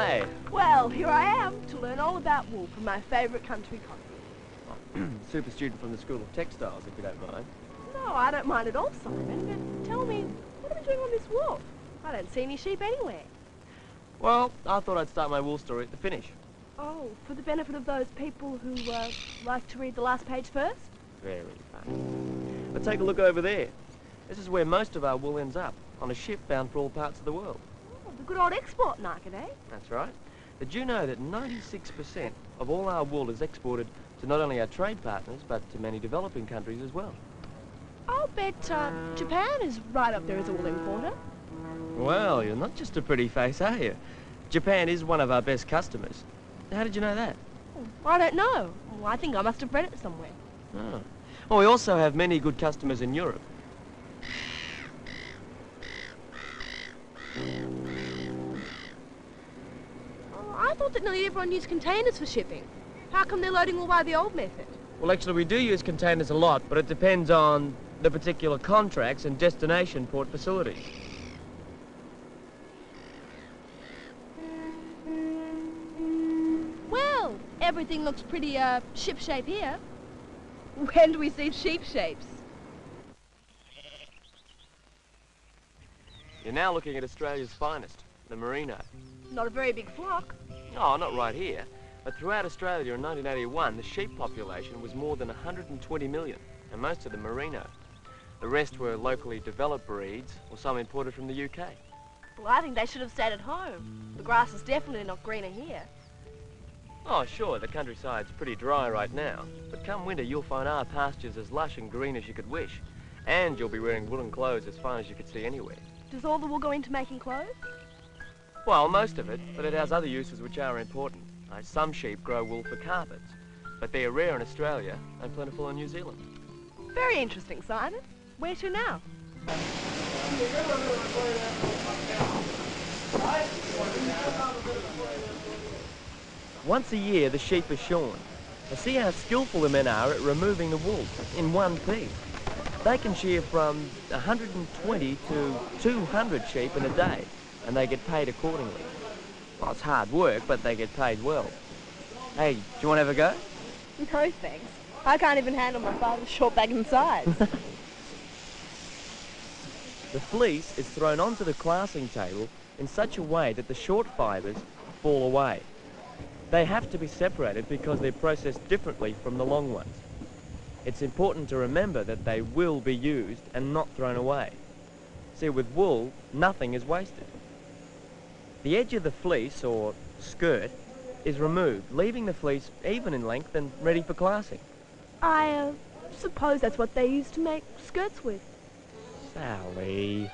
Hi. Well, here I am to learn all about wool from my favourite country cotton. Super student from the School of Textiles, if you don't mind. No, I don't mind at all, Simon, but tell me, what are we doing on this wharf? I don't see any sheep anywhere. Well, I thought I'd start my wool story at the finish. Oh, for the benefit of those people who like to read the last page first? Very funny. But take a look over there. This is where most of our wool ends up, on a ship bound for all parts of the world. Oh, the good old export market, eh? That's right. Did you know that 96% of all our wool is exported to not only our trade partners, but to many developing countries as well? I'll bet Japan is right up there as a wool importer. Well, you're not just a pretty face, are you? Japan is one of our best customers. How did you know that? Oh, I don't know. Well, I think I must have read it somewhere. Oh. Well, we also have many good customers in Europe. Oh, I thought that nearly everyone used containers for shipping. How come they're loading all by the old method? Well, actually, we do use containers a lot, but it depends on the particular contracts and destination port facilities. Well, everything looks pretty, ship-shape here. When do we see sheep shapes? You're now looking at Australia's finest, the merino. Not a very big flock. Oh, not right here. But throughout Australia in 1981, the sheep population was more than 120 million, and most of them merino. The rest were locally developed breeds, or some imported from the UK. Well, I think they should have stayed at home. The grass is definitely not greener here. Oh, sure, the countryside's pretty dry right now, but come winter you'll find our pastures as lush and green as you could wish, and you'll be wearing woolen clothes as fine as you could see anywhere. Does all the wool go into making clothes? Well, most of it, but it has other uses which are important. Some sheep grow wool for carpets, but they're rare in Australia and plentiful in New Zealand. Very interesting, Simon. Where to now? Once a year, the sheep are shorn. Now, see how skillful the men are at removing the wool in one piece. They can shear from 120 to 200 sheep in a day, and they get paid accordingly. Well, it's hard work, but they get paid well. Hey, do you want to have a go? No, thanks. I can't even handle my father's short bag and sides. The fleece is thrown onto the classing table in such a way that the short fibres fall away. They have to be separated because they're processed differently from the long ones. It's important to remember that they will be used and not thrown away. See, with wool, nothing is wasted. The edge of the fleece, or skirt, is removed, leaving the fleece even in length and ready for classing. I suppose that's what they used to make skirts with. Sally.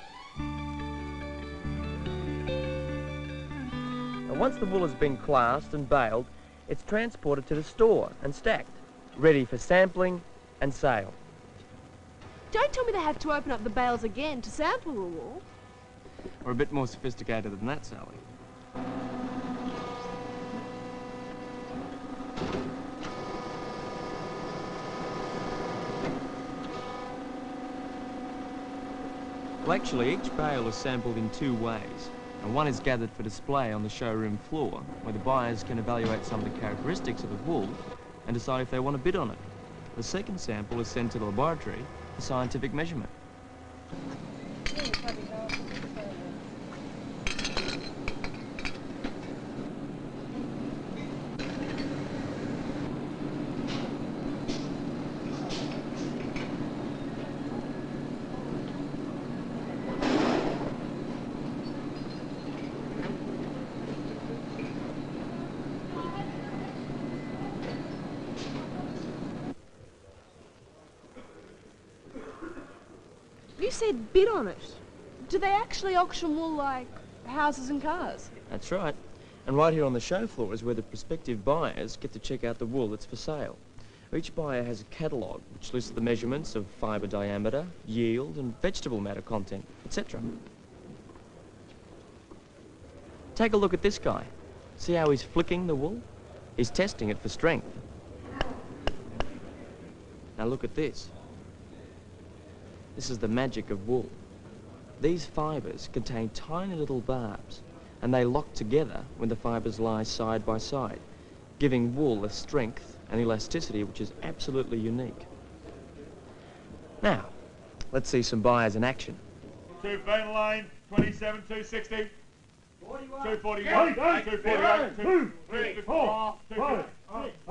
Now, once the wool has been classed and baled, it's transported to the store and stacked, ready for sampling and sale. Don't tell me they have to open up the bales again to sample the wool. We're a bit more sophisticated than that, Sally. Well, actually, each bale is sampled in two ways. And one is gathered for display on the showroom floor, where the buyers can evaluate some of the characteristics of the wool and decide if they want to bid on it. The second sample is sent to the laboratory for scientific measurement. You said bid on it. Do they actually auction wool like houses and cars? That's right. And right here on the show floor is where the prospective buyers get to check out the wool that's for sale. Each buyer has a catalogue which lists the measurements of fibre diameter, yield and vegetable matter content, etc. Take a look at this guy. See how he's flicking the wool? He's testing it for strength. Now look at this. This is the magic of wool. These fibres contain tiny little barbs. and they lock together when the fibres lie side by side, giving wool a strength and elasticity which is absolutely unique. Now, let's see some buyers in action. 2 Van Lane, 27, 260. 241, 248, 2, 3, 4, 5,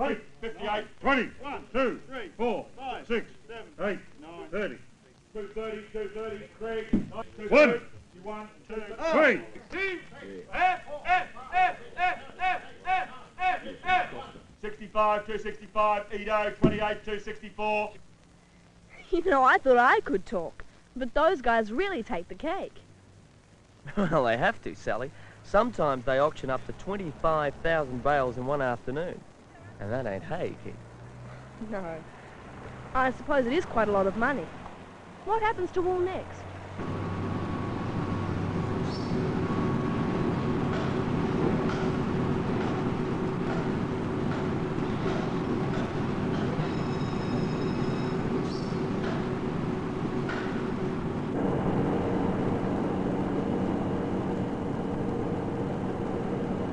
6, 58, 20, 1, 2, 3, 4, 5, 6, 7, 8, 9, 30. 230, 230, 3, 1, 1, 2, 3. 16, F, F, F, F, F, F, F, F. 65, 265, Edo, 28, 264. You know, I thought I could talk, but those guys really take the cake. Well, they have to, Sally. Sometimes they auction up to 25,000 bales in one afternoon. And that ain't hay, kid. No. I suppose it is quite a lot of money. What happens to wool next?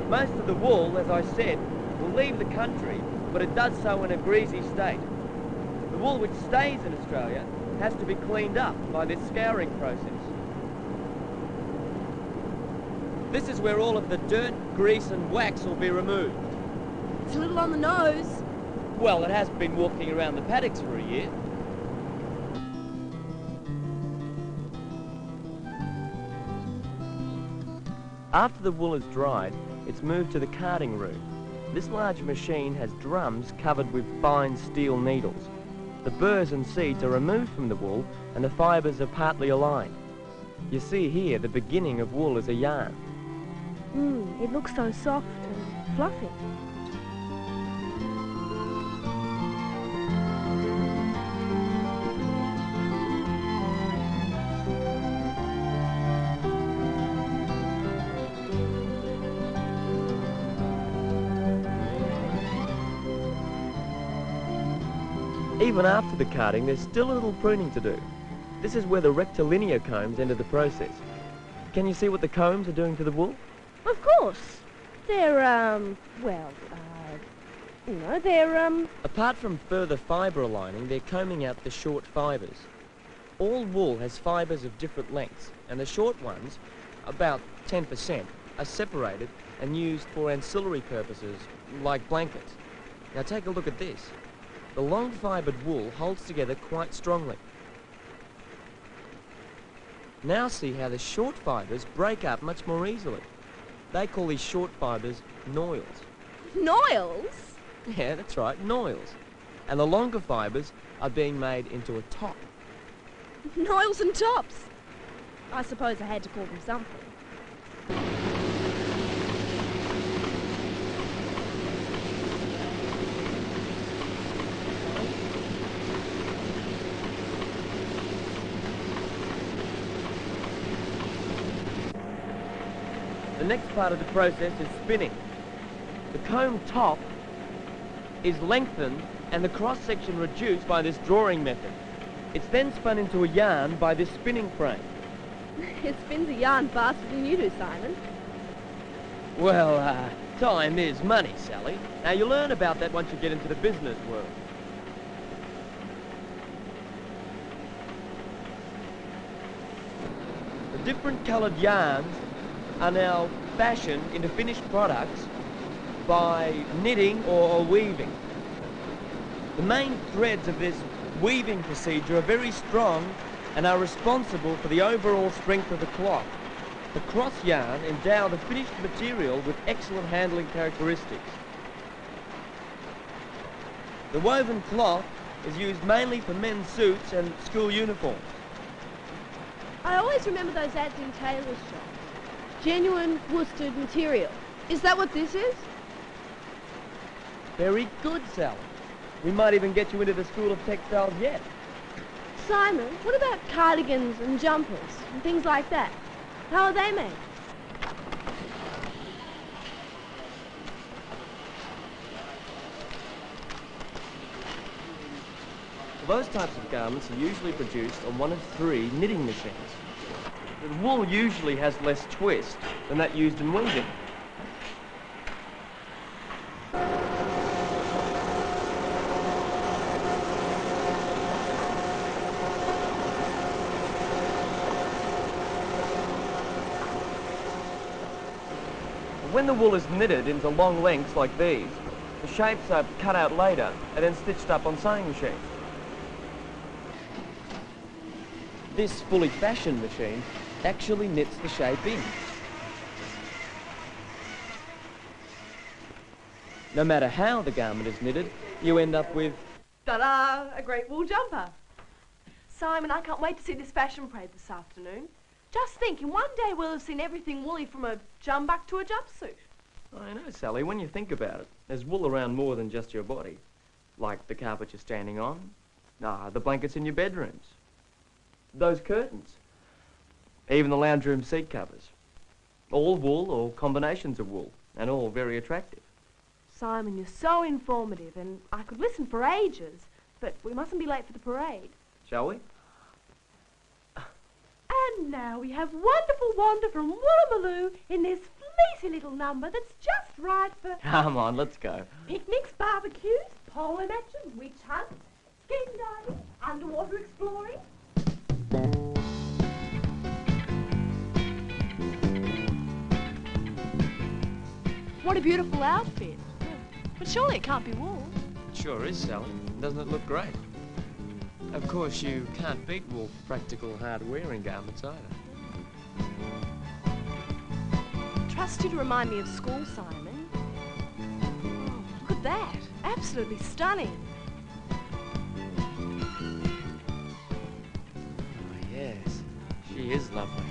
Most of the wool, as I said, will leave the country, but it does so in a greasy state. The wool which stays in Australia has to be cleaned up by this scouring process. This is where all of the dirt, grease and wax will be removed. It's a little on the nose. Well, it has been walking around the paddocks for a year. After the wool is dried, it's moved to the carding room. This large machine has drums covered with fine steel needles. The burrs and seeds are removed from the wool and the fibres are partly aligned. You see here the beginning of wool as a yarn. It looks so soft and fluffy. Even after the carding, there's still a little pruning to do. This is where the rectilinear combs enter the process. Can you see what the combs are doing to the wool? Of course. They're, Apart from further fibre aligning, they're combing out the short fibres. All wool has fibres of different lengths, and the short ones, about 10%, are separated and used for ancillary purposes, like blankets. Now take a look at this. The long fibred wool holds together quite strongly. Now see how the short fibres break up much more easily. They call these short fibres noils. Noils? Yeah, that's right, noils. And the longer fibres are being made into a top. Noils and tops. I suppose I had to call them something. The next part of the process is spinning. The comb top is lengthened and the cross-section reduced by this drawing method. It's then spun into a yarn by this spinning frame. It spins a yarn faster than you do, Simon. Well, time is money, Sally. Now, you learn about that once you get into the business world. The different coloured yarns are now fashioned into finished products by knitting or weaving. The main threads of this weaving procedure are very strong and are responsible for the overall strength of the cloth. The cross yarn endow the finished material with excellent handling characteristics. The woven cloth is used mainly for men's suits and school uniforms. I always remember those ads in tailors' shops. Genuine worsted material. Is that what this is? Very good, Sally. We might even get you into the School of Textiles yet. Simon, what about cardigans and jumpers and things like that? How are they made? Well, those types of garments are usually produced on one of 3 knitting machines. But wool usually has less twist than that used in weaving. When the wool is knitted into long lengths like these, the shapes are cut out later and then stitched up on sewing machines. This fully fashioned machine actually knits the shape in. No matter how the garment is knitted, you end up with... Ta-da! A great wool jumper. Simon, I can't wait to see this fashion parade this afternoon. Just think, in one day we'll have seen everything woolly from a jumbuck to a jumpsuit. I know, Sally, when you think about it, there's wool around more than just your body. Like the carpet you're standing on, the blankets in your bedrooms, those curtains, even the lounge room seat covers. All wool or combinations of wool, and all very attractive. Simon, you're so informative, and I could listen for ages, but we mustn't be late for the parade. Shall we? And now we have wonderful Wanda from Woolloomooloo in this fleecy little number that's just right for... Come on, let's go. Picnics, barbecues, polo matches, witch hunts, skin diving, underwater exploring. What a beautiful outfit. But surely it can't be wool. It sure is, Sally. Doesn't it look great? Of course, you can't beat wool for practical, hard-wearing garments either. Trust you to remind me of school, Simon. Oh, look at that. Absolutely stunning. Oh, yes. She is lovely.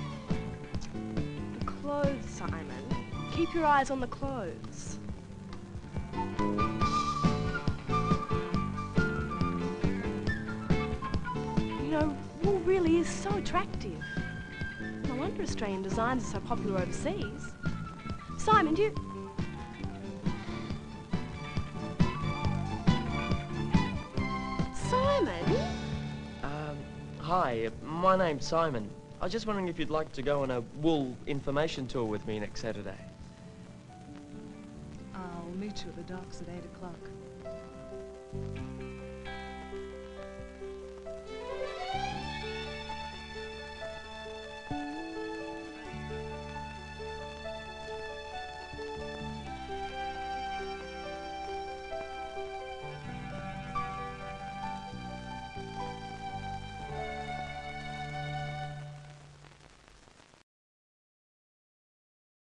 The clothes, Simon. Keep your eyes on the clothes. You know, wool really is so attractive. No wonder Australian designs are so popular overseas. Simon, do you... Simon? Hi, my name's Simon. I was just wondering if you'd like to go on a wool information tour with me next Saturday. I'll meet you at the docks at 8 o'clock.